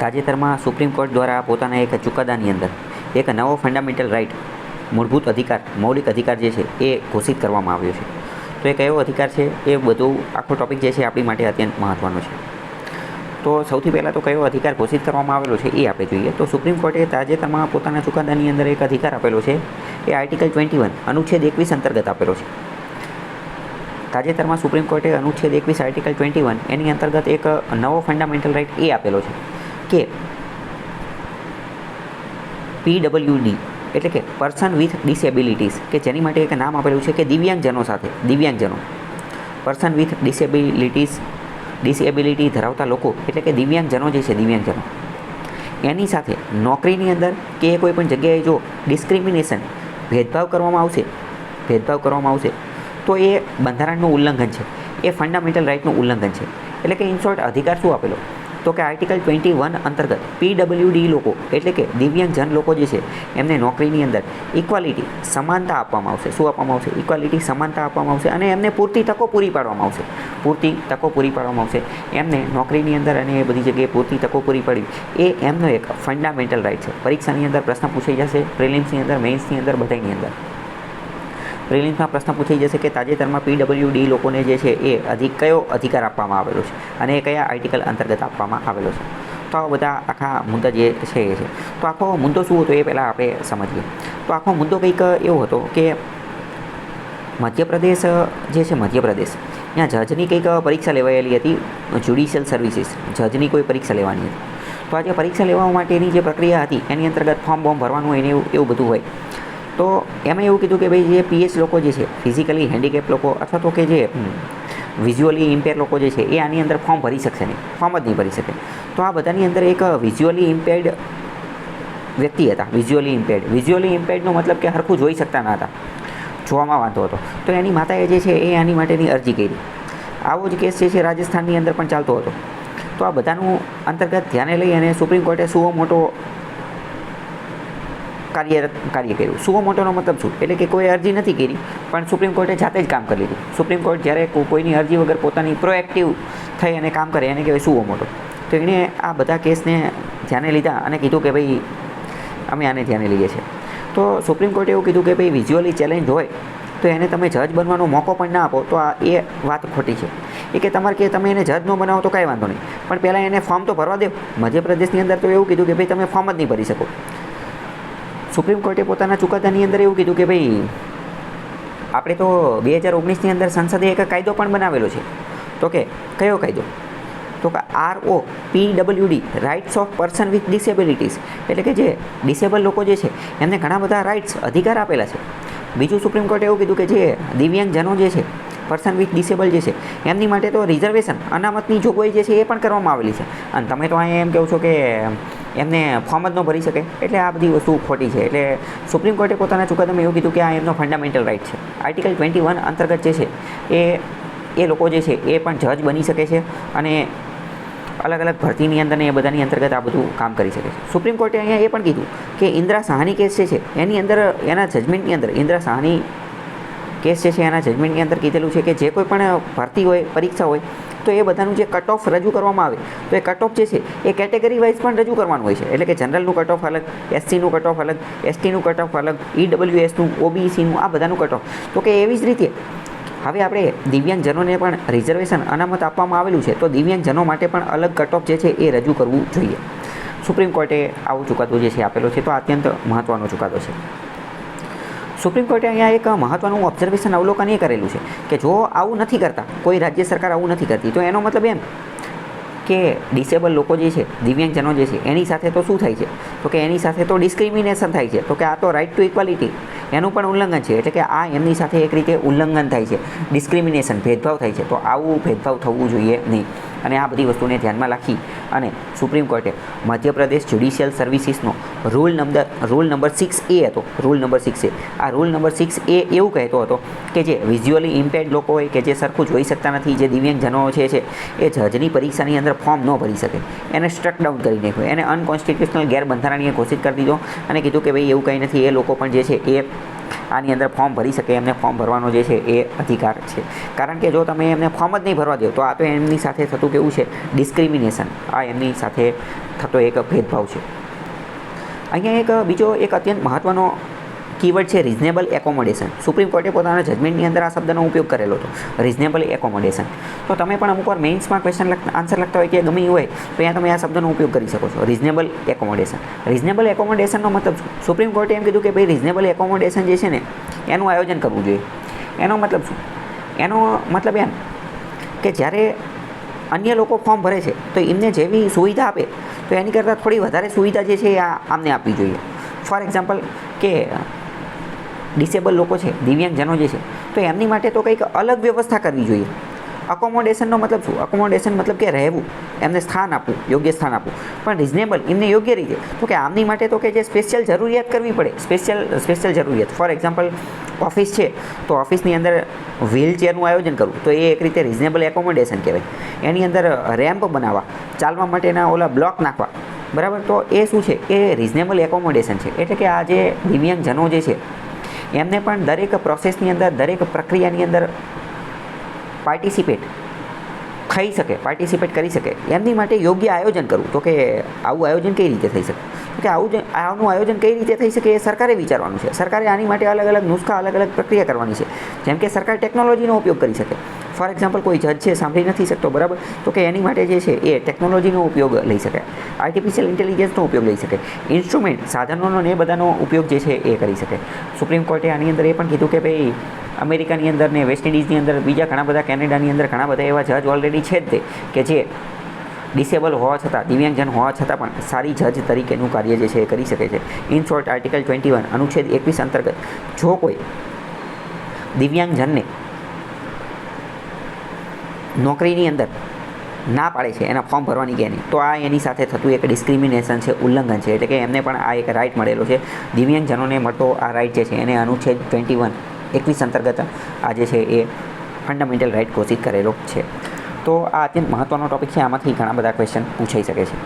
તાજેતરમાં supreme court દ્વારા પોતાના એક ચુકાદાની અંદર એક નવો ફંડામેન્ટલ રાઇટ મૂળભૂત અધિકાર મૌલિક અધિકાર જે છે એ ઘોષિત કરવામાં આવ્યો છે. તો એ કયો અધિકાર છે એ બધું આખો ટૉપિક જે છે આપણી માટે અત્યંત મહત્ત્વનો છે. તો સૌથી પહેલાં તો કયો અધિકાર ઘોષિત કરવામાં આવેલો છે એ આપણે જોઈએ. તો સુપ્રીમ કોર્ટે તાજેતરમાં પોતાના ચુકાદાની અંદર એક અધિકાર આપેલો છે. એ આર્ટિકલ 21 અનુચ્છેદ 21 અંતર્ગત આપેલો છે. તાજેતરમાં સુપ્રીમ કોર્ટે અનુચ્છેદ 21 આર્ટિકલ 21 એની અંતર્ગત એક નવો ફંડામેન્ટલ રાઇટ એ આપેલો છે કે PWD એટલે કે પર્સન વિથ ડિસેબિલિટીઝ, કે જેની માટે એક નામ આપેલું છે કે દિવ્યાંગજનો પર્સન વિથ ડિસેબિલિટી ધરાવતા લોકો એટલે કે દિવ્યાંગજનો જે છે દિવ્યાંગજનો એની સાથે નોકરીની અંદર કે કોઈ પણ જગ્યાએ જો ડિસ્ક્રિમિનેશન ભેદભાવ કરવામાં આવશે તો એ બંધારણનું ઉલ્લંઘન છે, એ ફંડામેન્ટલ રાઇટનું ઉલ્લંઘન છે. એટલે કે ઇન શોર્ટ અધિકાર શું આપેલો તો કે આર્ટિકલ 21 અંતર્ગત PWD લોકો એટલે કે દિવ્યાંગજન લોકો જે છે એમને નોકરીની અંદર ઇક્વાલિટી સમાનતા આપવામાં આવશે. શું આપવામાં આવશે? ઇક્વાલિટી સમાનતા આપવામાં આવશે અને એમને પૂરતી તકો પૂરી પાડવામાં આવશે. એમને નોકરીની અંદર અને એ બધી જગ્યાએ પૂરતી તકો પૂરી પાડવી એ એમનો એક ફંડામેન્ટલ રાઇટ છે. પરીક્ષાની અંદર પ્રશ્ન પૂછાઈ જશે, પ્રિલિમ્સની અંદર, મેઇન્સની અંદર, બધાની અંદર. પ્રિલિમ્સમાં પ્રશ્ન પૂછાઈ જશે કે તાજેતરમાં PWD લોકોને જે છે એ કયો અધિકાર આપવામાં આવેલો છે અને એ કયા આર્ટિકલ અંતર્ગત આપવામાં આવેલો છે. તો આ બધા આખા મુદ્દા જે છે એ છે. તો આખો મુદ્દો શું હતો એ પહેલાં આપણે સમજીએ. તો આખો મુદ્દો કંઈક એવો હતો કે મધ્યપ્રદેશ જે છે ત્યાં જજની કંઈક પરીક્ષા લેવાયેલી હતી, જ્યુડિશિયલ સર્વિસીસ જજની કોઈ પરીક્ષા લેવાની હતી. તો આ જે પરીક્ષા લેવા માટેની જે પ્રક્રિયા હતી એની અંતર્ગત ફોર્મ ભરવાનું હોય ને એવું બધું હોય. તો એમાં એવું કીધું કે ભાઈ જે PH લોકો જે છે ફિઝિકલી હેન્ડીકેપ લોકો અથવા તો કે જે વિઝ્યુઅલી ઇમ્પેર લોકો જે છે એ આની અંદર ફોર્મ ભરી શકશે નહીં, ફોર્મ જ નહીં ભરી શકે. તો આ બધાની અંદર એક વિઝ્યુઅલી ઇમ્પેર્ડ વ્યક્તિ હતા. વિઝ્યુઅલી ઇમ્પેર્ડનો મતલબ કે હરખું જોઈ શકતા ન હતા, જોવામાં વાંધો હતો. તો એની માતાએ જે છે એ આની માટેની અરજી કરી. આવો જ કેસ જે છે રાજસ્થાનની અંદર પણ ચાલતો હતો. તો આ બધાનું અંતર્ગત ધ્યાને લઈ અને સુપ્રીમ કોર્ટે સુઓ મોટો કાર્ય કર્યું. સુઓ મોટોનો મતલબ શું? એટલે કે કોઈ અરજી નથી કરી પણ સુપ્રીમ કોર્ટે જાતે જ કામ કરી લીધું. સુપ્રીમ કોર્ટ જ્યારે કોઈની અરજી વગર પોતાની પ્રોએક્ટિવ થઈ અને કામ કરે એને કહેવાય સુઓ મોટો. તો એણે આ બધા કેસને ધ્યાને લીધા અને કીધું કે ભાઈ અમે આને ધ્યાને લઈએ છીએ. તો સુપ્રીમ કોર્ટે એવું કીધું કે ભાઈ વિઝ્યુઅલી ચેલેન્જ હોય તો એને તમે જજ બનવાનો મોકો પણ ના આપો. તો આ એ વાત ખોટી છે. એ કે તમે એને જજ ન બનાવો તો કાંઈ વાંધો નહીં, પણ પહેલાં એને ફોર્મ તો ભરવા દો. મધ્યપ્રદેશની અંદર તો એવું કીધું કે ભાઈ તમે ફોર્મ જ નહીં ભરી શકો. સુપ્રીમ કોર્ટે પોતાના ચુકાદાની અંદર એવું કીધું કે ભાઈ આપણે તો 2019ની અંદર સંસદે એક કાયદો પણ બનાવેલો છે. તો કે કયો કાયદો? તો કે ROPWD rights of person with disabilities એટલે કે જે ડિસેબલ લોકો જે છે એમને ઘણા બધા રાઇટ્સ અધિકાર આપેલા છે. બીજું સુપ્રીમ કોર્ટે એવું કીધું કે જે દિવ્યાંગજનો જે છે પર્સન વિથ ડિસેબલ જે છે એમની માટે તો રિઝર્વેશન અનામતની જોગવાઈ જે છે એ પણ કરવામાં આવેલી છે. અને તમે તો અહીંયા એમ કહો છો કે એમને ફોર્મ જ ન ભરી શકે. એટલે આ બધી વસ્તુ ખોટી છે. એટલે સુપ્રીમ કોર્ટે પોતાના ચુકાદામાં એવું કીધું કે આ એમનો ફંડામેન્ટલ રાઇટ છે. આર્ટિકલ 21 અંતર્ગત જે છે એ લોકો જે છે એ પણ જજ બની શકે છે અને અલગ અલગ ભરતીની અંદર ને એ બધાની અંતર્ગત આ બધું કામ કરી શકે છે. સુપ્રીમ કોર્ટે અહીંયા એ પણ કીધું કે ઇન્દિરા સાહની કેસ જે છે એની અંદર એના જજમેન્ટની અંદર ઇન્દિરા સાહની કેસ જે છે એના જજમેન્ટની અંદર કીધેલું છે કે જે કોઈ પણ ભરતી હોય, પરીક્ષા હોય તો એ બધાનું જે કટ ઓફ રજૂ કરવામાં આવે તો એ કટ ઓફ જે છે એ કેટેગરી વાઇઝ પણ રજૂ કરવાનું હોય છે. એટલે કે જનરલનું કટ ઓફ અલગ, SCનું કટ ઓફ અલગ, STનું કટ ઓફ અલગ, EWSનું, OBCનું, આ બધાનું કટ ઓફ. તો કે એવી જ રીતે હવે આપણે દિવ્યાંગજનોને પણ રિઝર્વેશન અનામત આપવામાં આવેલું છે તો દિવ્યાંગજનો માટે પણ અલગ કટ ઓફ જે છે એ રજૂ કરવું જોઈએ. સુપ્રીમ કોર્ટે આવો ચુકાદો જે છે આપેલો છે. તો અત્યંત મહત્ત્વનો ચુકાદો છે. સુપ્રીમ કોર્ટે અહીંયા એક મહત્ત્વનું ઓબ્ઝર્વેશન અવલોકન એ કરેલું છે કે જો આવું નથી કરતા, કોઈ રાજ્ય સરકાર આવું નથી કરતી તો એનો મતલબ એમ કે ડિસેબલ લોકો જે છે, દિવ્યાંગજનો જે છે એની સાથે તો શું થાય છે? તો કે એની સાથે તો ડિસ્ક્રિમિનેશન થાય છે. તો કે આ તો રાઇટ ટુ ઇક્વાલિટી એનું પણ ઉલ્લંઘન છે. એટલે કે આ એમની સાથે એક રીતે ઉલ્લંઘન થાય છે, ડિસ્ક્રિમિનેશન ભેદભાવ થાય છે. તો આવું ભેદભાવ થવું જોઈએ નહીં. અને આ બધી વસ્તુને ધ્યાનમાં રાખી અને સુપ્રીમ કોર્ટે મધ્યપ્રદેશ જ્યુડિશિયલ સર્વિસીસનો રૂલ નંબર 6A હતો. રૂલ નંબર 6A આ રૂલ નંબર 6A એવું કહેતો હતો કે જે વિઝ્યુઅલી ઇમ્પેર્ડ લોકો હોય કે જે સરખું જોઈ શકતા નથી, જે દિવ્યાંગજનો છે એ જજની પરીક્ષાની અંદર ફોર્મ ન ભરી શકે, એને સ્ટ્રક ડાઉન કરી નાખ્યો, એને અનકોન્સ્ટિટ્યુશનલ ગેરબંધારણીય ઘોષિત કરી દીધો અને કીધું કે ભાઈ એવું કંઈ નથી, એ લોકો પણ જે છે એ આની અંદર ફોર્મ ભરી શકે, એમને ફોર્મ ભરવાનો જે છે એ અધિકાર છે. કારણ કે જો તમે એમને ફોર્મ જ નહીં ભરવા દો તો આ તો એમની સાથે થતું કેવું છે ડિસ્ક્રિમિનેશન, આ એમની સાથે થતો એક ભેદભાવ છે. અહીંયા એક બીજો એક અત્યંત મહત્ત્વનો કીવર્ડ છે રિઝનેબલ એકોમોડેશન. સુપ્રીમ કોર્ટે પોતાના જજમેન્ટની અંદર આ શબ્દનો ઉપયોગ કરેલો હતો, રિઝનેબલ એકોમોડેશન. તો તમે પણ અમુક વાર મેઇન્સમાં ક્વેશ્ચન આન્સર લખતા હોય કે ગમે એ હોય તો અહીંયા તમે આ શબ્દનો ઉપયોગ કરી શકો છો, રિઝનેબલ એકોમોડેશન. રિઝનેબલ એકોમોડેશનનો મતલબ શું? સુપ્રીમ કોર્ટે એમ કીધું કે ભાઈ રિઝનેબલ એકોમોડેશન જે છે ને એનું આયોજન કરવું જોઈએ. એનો મતલબ શું? એનો મતલબ એમ કે જ્યારે અન્ય લોકો ફોર્મ ભરે છે તો એમને જેવી સુવિધા આપે તો એની કરતાં થોડી વધારે સુવિધા જે છે એ આમને આપવી જોઈએ. ફોર એક્ઝામ્પલ કે ડિસેબલ લોકો છે, દિવ્યાંગજનો જે છે, તો એમની માટે તો કંઈક અલગ વ્યવસ્થા કરવી જોઈએ. અકોમોડેશનનો મતલબ શું? અકોમોડેશન મતલબ કે રહેવું, એમને સ્થાન આપવું, યોગ્ય સ્થાન આપવું. પણ રિઝનેબલ એમને યોગ્ય રીતે તો કે આમની માટે તો કે જે સ્પેશિયલ જરૂરિયાત કરવી પડે, સ્પેશિયલ જરૂરિયાત. ફોર એક્ઝામ્પલ ઓફિસ છે તો ઓફિસની અંદર વ્હીલચેરનું આયોજન કરવું તો એ એક રીતે રિઝનેબલ એકોમોડેશન કહેવાય. એની અંદર રેમ્પ બનાવવા, ચાલવા માટેના ઓલા બ્લોક નાખવા, બરાબર, તો એ શું છે? એ રિઝનેબલ એકોમોડેશન છે. એટલે કે આ જે દિવ્યાંગજનો જે છે એમને પણ દરેક પ્રોસેસની અંદર, દરેક પ્રક્રિયાની અંદર પાર્ટિસિપેટ કરી શકે એમની માટે યોગ્ય આયોજન કરવું. તો કે આવું આયોજન કઈ રીતે થઈ શકે? કે આનું આયોજન કઈ રીતે થઈ શકે એ સરકારે વિચારવાનું છે. સરકારે આની માટે અલગ અલગ નુસ્ખા, અલગ અલગ પ્રક્રિયા કરવાની છે. જેમ કે સરકાર ટેકનોલોજીનો ઉપયોગ કરી શકે. ફોર એક્ઝામ્પલ કોઈ જજ છે, સાંભળી નથી શકતો, બરાબર, તો કે એની માટે જે છે એ ટેકનોલોજીનો ઉપયોગ લઈ શકે, આર્ટિફિશિયલ ઇન્ટેલિજન્સનો ઉપયોગ લઈ શકે, ઇન્સ્ટ્રુમેન્ટ, સાધનોનો ને એ બધાનો ઉપયોગ જે છે એ કરી શકે. સુપ્રીમ કોર્ટે આની અંદર એ પણ કીધું કે ભાઈ અમેરિકાની અંદર ને વેસ્ટ ઇન્ડિઝની અંદર, બીજા ઘણા બધા, કેનેડાની અંદર ઘણા બધા એવા જજ ઓલરેડી છે જ તે કે જે ડિસેબલ હોવા છતાં, દિવ્યાંગજન હોવા છતાં પણ સારી જજ તરીકેનું કાર્ય જે છે એ કરી શકે છે. ઇન શોર્ટ, આર્ટિકલ 21 અનુચ્છેદ 21 અંતર્ગત જો કોઈ દિવ્યાંગજનને નોકરીની અંદર ના પાડે છે એના ફોર્મ ભરવાની કે નહીં, તો આ એની સાથે થતું એક ડિસ્ક્રિમિનેશન છે, ઉલ્લંઘન છે. એટલે કે એમને પણ આ એક રાઇટ મળેલો છે. દિવ્યાંગજનોને મળતો આ રાઇટ જે છે એને અનુચ્છેદ 21 અંતર્ગત આ જે છે એ ફંડામેન્ટલ રાઇટ ઘોષિત કરેલો છે. તો આ અત્યંત મહત્ત્વનો ટૉપિક છે. આમાંથી ઘણા બધા ક્વેશ્ચન પૂછાઈ શકે છે.